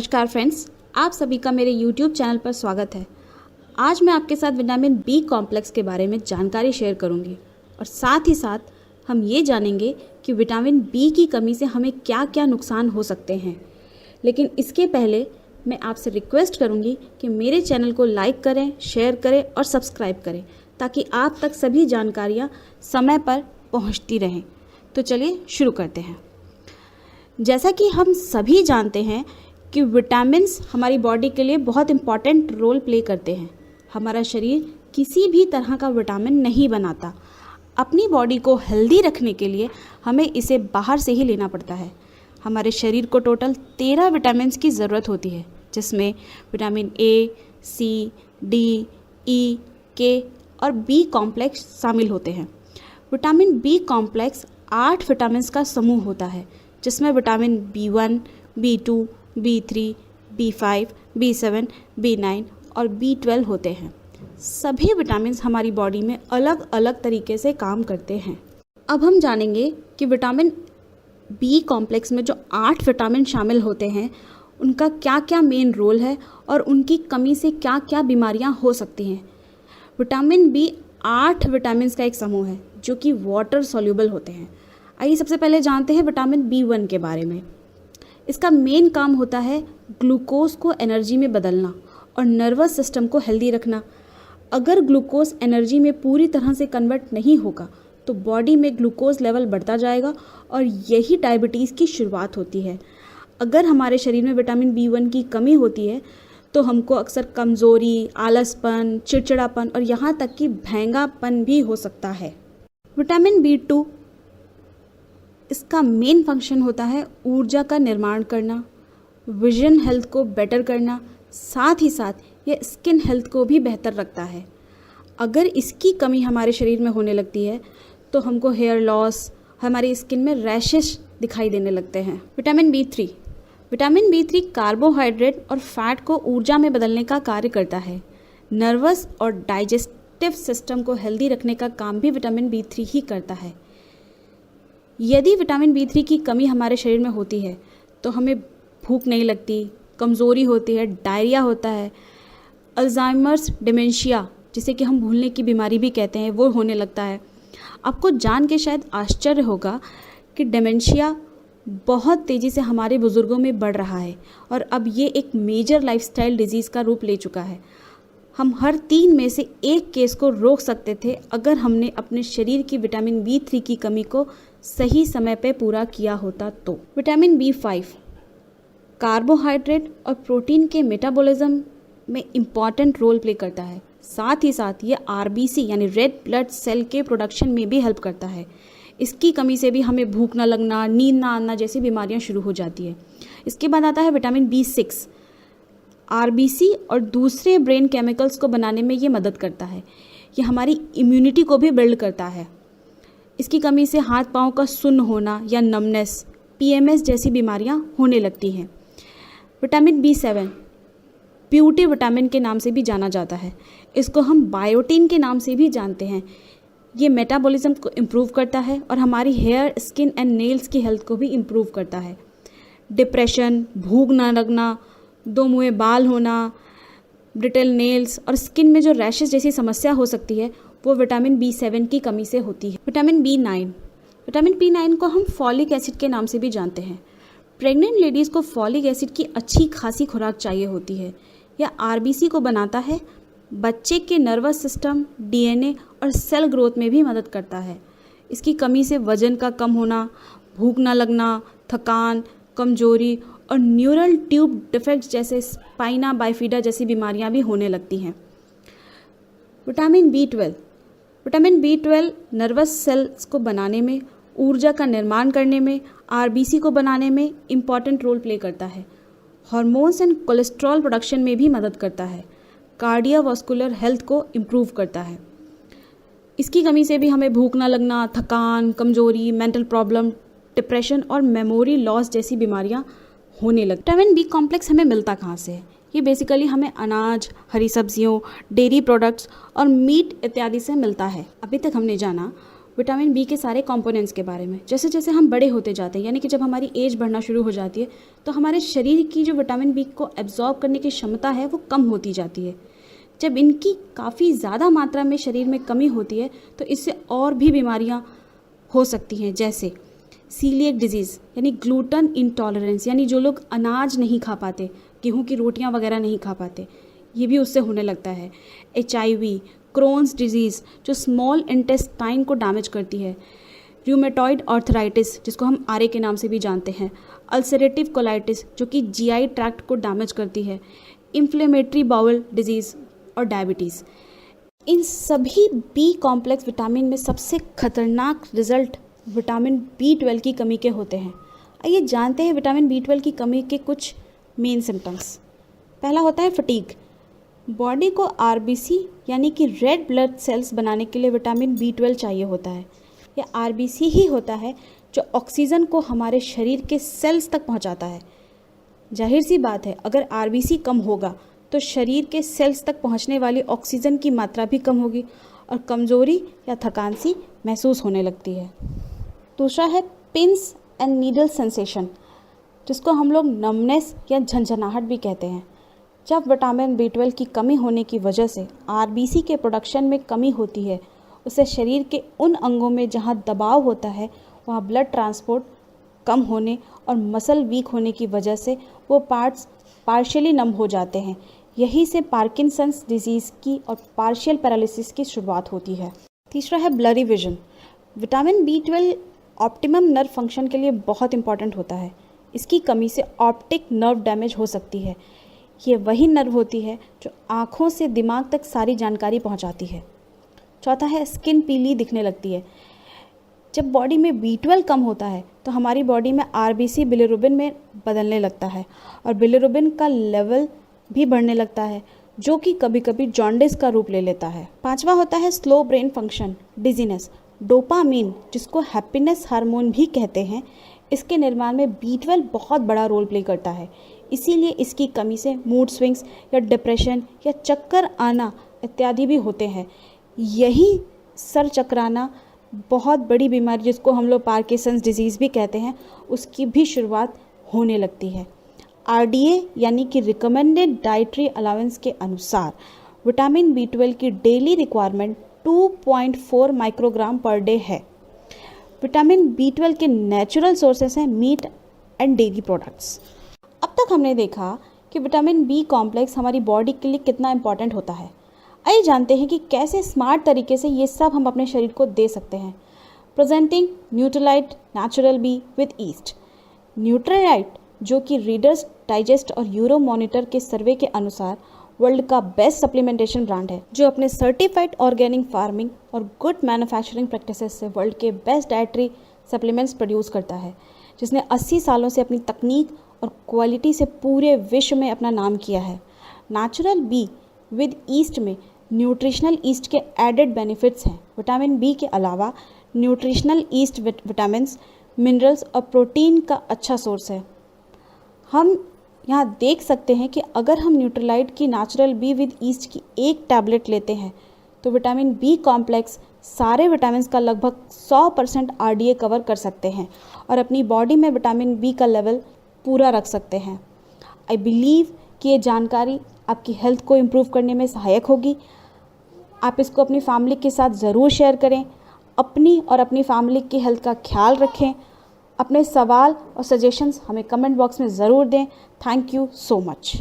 नमस्कार फ्रेंड्स, आप सभी का मेरे YouTube चैनल पर स्वागत है। आज मैं आपके साथ विटामिन बी कॉम्प्लेक्स के बारे में जानकारी शेयर करूंगी और साथ ही साथ हम ये जानेंगे कि विटामिन बी की कमी से हमें क्या क्या नुकसान हो सकते हैं। लेकिन इसके पहले मैं आपसे रिक्वेस्ट करूंगी कि मेरे चैनल को लाइक करें, शेयर करें और सब्सक्राइब करें ताकि आप तक सभी जानकारियाँ समय पर पहुँचती रहें। तो चलिए शुरू करते हैं। जैसा कि हम सभी जानते हैं कि विटामिन्स हमारी बॉडी के लिए बहुत इम्पॉर्टेंट रोल प्ले करते हैं। हमारा शरीर किसी भी तरह का विटामिन नहीं बनाता। अपनी बॉडी को हेल्दी रखने के लिए हमें इसे बाहर से ही लेना पड़ता है। हमारे शरीर को टोटल 13 विटामिन्स की ज़रूरत होती है, जिसमें विटामिन ए, सी, डी, ई, के और बी कॉम्प्लेक्स शामिल होते हैं। विटामिन बी कॉम्प्लेक्स 8 विटामिन्स का समूह होता है, जिसमें vitamin B1, B2, B3, B5, B7, B9 और B12 होते हैं। सभी विटामिन्स हमारी बॉडी में अलग अलग तरीके से काम करते हैं। अब हम जानेंगे कि विटामिन बी कॉम्प्लेक्स में जो 8 विटामिन शामिल होते हैं, उनका क्या क्या मेन रोल है और उनकी कमी से क्या क्या बीमारियां हो सकती हैं। विटामिन बी 8 विटामिन्स का एक समूह है जो कि वाटर सॉल्युबल होते हैं। आइए सबसे पहले जानते हैं विटामिन B1 के बारे में। इसका मेन काम होता है ग्लूकोज को एनर्जी में बदलना और नर्वस सिस्टम को हेल्दी रखना। अगर ग्लूकोज एनर्जी में पूरी तरह से कन्वर्ट नहीं होगा तो बॉडी में ग्लूकोज लेवल बढ़ता जाएगा और यही डायबिटीज़ की शुरुआत होती है। अगर हमारे शरीर में विटामिन B1 की कमी होती है तो हमको अक्सर कमज़ोरी, आलसपन, चिड़चिड़ापन और यहाँ तक कि भेंगापन भी हो सकता है। विटामिन B2 इसका मेन फंक्शन होता है ऊर्जा का निर्माण करना, विजन हेल्थ को बेटर करना, साथ ही साथ ये स्किन हेल्थ को भी बेहतर रखता है। अगर इसकी कमी हमारे शरीर में होने लगती है तो हमको हेयर लॉस, हमारी स्किन में रैशेस दिखाई देने लगते हैं। विटामिन B3 कार्बोहाइड्रेट और फैट को ऊर्जा में बदलने का कार्य करता है। नर्वस और डाइजेस्टिव सिस्टम को हेल्दी रखने का काम भी विटामिन B3 ही करता है। यदि विटामिन B3 की कमी हमारे शरीर में होती है तो हमें भूख नहीं लगती, कमज़ोरी होती है, डायरिया होता है, अल्जाइमर्स डिमेंशिया जिसे कि हम भूलने की बीमारी भी कहते हैं, वो होने लगता है। आपको जान के शायद आश्चर्य होगा कि डिमेंशिया बहुत तेज़ी से हमारे बुज़ुर्गों में बढ़ रहा है और अब ये एक मेजर लाइफस्टाइल डिजीज़ का रूप ले चुका है। हम हर 3 में से 1 केस को रोक सकते थे अगर हमने अपने शरीर की विटामिन B3 की कमी को सही समय पर पूरा किया होता तो। विटामिन B5 कार्बोहाइड्रेट और प्रोटीन के मेटाबॉलिज्म में इम्पॉर्टेंट रोल प्ले करता है। साथ ही साथ ये RBC यानी रेड ब्लड सेल के प्रोडक्शन में भी हेल्प करता है। इसकी कमी से भी हमें भूख ना लगना, नींद ना आना जैसी बीमारियां शुरू हो जाती है। इसके बाद आता है विटामिन B6। RBC और दूसरे ब्रेन केमिकल्स को बनाने में ये मदद करता है। ये हमारी इम्यूनिटी को भी बिल्ड करता है। इसकी कमी से हाथ पाँव का सुन्न होना या नमनेस, PMS जैसी बीमारियां होने लगती हैं। विटामिन B7 ब्यूटी विटामिन के नाम से भी जाना जाता है। इसको हम बायोटिन के नाम से भी जानते हैं। ये मेटाबॉलिज्म को इम्प्रूव करता है और हमारी हेयर, स्किन एंड नेल्स की हेल्थ को भी इम्प्रूव करता है। डिप्रेशन, भूख ना लगना, 2 मुँहे बाल होना, ब्रिटल नेल्स और स्किन में जो रैशेस जैसी समस्या हो सकती है वो विटामिन B7 की कमी से होती है। विटामिन B9 को हम फॉलिक एसिड के नाम से भी जानते हैं। प्रेग्नेंट लेडीज़ को फॉलिक एसिड की अच्छी खासी खुराक चाहिए होती है। यह RBC को बनाता है, बच्चे के नर्वस सिस्टम, DNA और सेल ग्रोथ में भी मदद करता है। इसकी कमी से वजन का कम होना, भूख ना लगना, थकान, कमजोरी और न्यूरल ट्यूब डिफेक्ट्स जैसे स्पाइना बाइफिडा जैसी बीमारियां भी होने लगती हैं। विटामिन B12 नर्वस सेल्स को बनाने में, ऊर्जा का निर्माण करने में, RBC को बनाने में इम्पॉर्टेंट रोल प्ले करता है। हार्मोन्स एंड कोलेस्ट्रॉल प्रोडक्शन में भी मदद करता है। कार्डियोवास्कुलर हेल्थ को इम्प्रूव करता है। इसकी कमी से भी हमें भूख ना लगना, थकान, कमजोरी, मेंटल प्रॉब्लम, डिप्रेशन और मेमोरी लॉस जैसी बीमारियां होने लगती। विटामिन बी कॉम्प्लेक्स हमें मिलता कहाँ से है? ये बेसिकली हमें अनाज, हरी सब्जियों, डेयरी प्रोडक्ट्स और मीट इत्यादि से मिलता है। अभी तक हमने जाना विटामिन बी के सारे कंपोनेंट्स के बारे में। जैसे जैसे हम बड़े होते जाते हैं, यानी कि जब हमारी एज बढ़ना शुरू हो जाती है, तो हमारे शरीर की जो विटामिन बी को एब्जॉर्ब करने की क्षमता है वो कम होती जाती है। जब इनकी काफ़ी ज़्यादा मात्रा में शरीर में कमी होती है तो इससे और भी बीमारियां हो सकती हैं, जैसे सीलिएक डिजीज़ यानी ग्लूटन इंटॉलरेंस, यानी जो लोग अनाज नहीं खा पाते, गेहूं की रोटियां वगैरह नहीं खा पाते, ये भी उससे होने लगता है। HIV, क्रोन्स डिजीज़ जो स्मॉल इंटेस्टाइन को डैमेज करती है, रूमेटॉइड आर्थराइटिस जिसको हम आरए के नाम से भी जानते हैं, अल्सरेटिव कोलाइटिस जो कि GI ट्रैक्ट को डैमेज करती है, इन्फ्लेमेटरी बाउल डिजीज़ और डायबिटीज़। इन सभी बी कॉम्प्लेक्स विटामिन में सबसे खतरनाक रिजल्ट विटामिन B12 की कमी के होते हैं। आइए जानते हैं विटामिन B12 की कमी के कुछ मेन सिम्टम्स। पहला होता है फटीग। बॉडी को RBC यानी कि रेड ब्लड सेल्स बनाने के लिए विटामिन B12 चाहिए होता है। यह RBC ही होता है जो ऑक्सीजन को हमारे शरीर के सेल्स तक पहुंचाता है। जाहिर सी बात है, अगर RBC कम होगा तो शरीर के सेल्स तक पहुंचने वाली ऑक्सीजन की मात्रा भी कम होगी और कमज़ोरी या थकान सी महसूस होने लगती है। दूसरा है पिंस एंड नीडल सेंसेशन, जिसको हम लोग नमनेस या झंझनाहट भी कहते हैं। जब विटामिन B12 की कमी होने की वजह से RBC के प्रोडक्शन में कमी होती है, उससे शरीर के उन अंगों में जहां दबाव होता है वहां ब्लड ट्रांसपोर्ट कम होने और मसल वीक होने की वजह से वो पार्ट्स पार्शियली नम हो जाते हैं। यही से पार्किंसंस डिजीज़ की और पार्शियल पैरालिसिस की शुरुआत होती है। तीसरा है blurry vision. Vitamin B12 optimum nerve function के लिए बहुत इंपॉर्टेंट होता है। इसकी कमी से ऑप्टिक नर्व डैमेज हो सकती है। ये वही नर्व होती है जो आँखों से दिमाग तक सारी जानकारी पहुँचाती है। चौथा है स्किन पीली दिखने लगती है। जब बॉडी में B12 कम होता है तो हमारी बॉडी में RBC बिलिरुबिन में बदलने लगता है और बिलिरुबिन का लेवल भी बढ़ने लगता है, जो कि कभी कभी जॉन्डिस का रूप ले लेता है। पांचवा होता है slow brain function, dizziness. Dopamine, जिसको हैप्पीनेस हार्मोन भी कहते हैं, इसके निर्माण में B12 बहुत बड़ा रोल प्ले करता है। इसीलिए इसकी कमी से मूड स्विंग्स या डिप्रेशन या चक्कर आना इत्यादि भी होते हैं। यही सर चकराना बहुत बड़ी बीमारी, जिसको हम लोग पार्किंसंस डिजीज़ भी कहते हैं, उसकी भी शुरुआत होने लगती है। RDA यानी कि रिकमेंडेड डाइटरी अलाउंस के अनुसार विटामिन B12 की daily requirement 2.4 microgram per day है। विटामिन B12 के नेचुरल सोर्सेस हैं मीट एंड डेयरी प्रोडक्ट्स। अब तक हमने देखा कि विटामिन B कॉम्प्लेक्स हमारी बॉडी के लिए कितना इम्पॉर्टेंट होता है। आइए जानते हैं कि कैसे स्मार्ट तरीके से ये सब हम अपने शरीर को दे सकते हैं। Presenting Nutrilite natural B with east. Nutrilite, जो कि रीडर्स डाइजेस्ट और यूरो मॉनिटर के सर्वे के अनुसार वर्ल्ड का बेस्ट सप्लीमेंटेशन ब्रांड है, जो अपने सर्टिफाइड ऑर्गेनिक फार्मिंग और गुड मैन्युफैक्चरिंग प्रैक्टिसेस से वर्ल्ड के बेस्ट डाइटरी सप्लीमेंट्स प्रोड्यूस करता है, जिसने 80 सालों से अपनी तकनीक और क्वालिटी से पूरे विश्व में अपना नाम किया है। नेचुरल B विद ईस्ट में न्यूट्रिशनल ईस्ट के एडेड बेनिफिट्स हैं। विटामिन B के अलावा न्यूट्रिशनल ईस्ट विटामिन्स, मिनरल्स और प्रोटीन का अच्छा सोर्स है। हम यहाँ देख सकते हैं कि अगर हम न्यूट्रलाइट की नेचुरल B विद ईस्ट की एक टैबलेट लेते हैं तो विटामिन B कॉम्प्लेक्स सारे विटामिन का लगभग 100% RDA कवर कर सकते हैं और अपनी बॉडी में विटामिन B का लेवल पूरा रख सकते हैं। आई बिलीव कि ये जानकारी आपकी हेल्थ को इम्प्रूव करने में सहायक होगी। आप इसको अपनी फैमिली के साथ ज़रूर शेयर करें। अपनी और अपनी फैमिली की हेल्थ का ख्याल रखें। अपने सवाल और सजेशंस हमें कमेंट बॉक्स में ज़रूर दें। Thank you so much.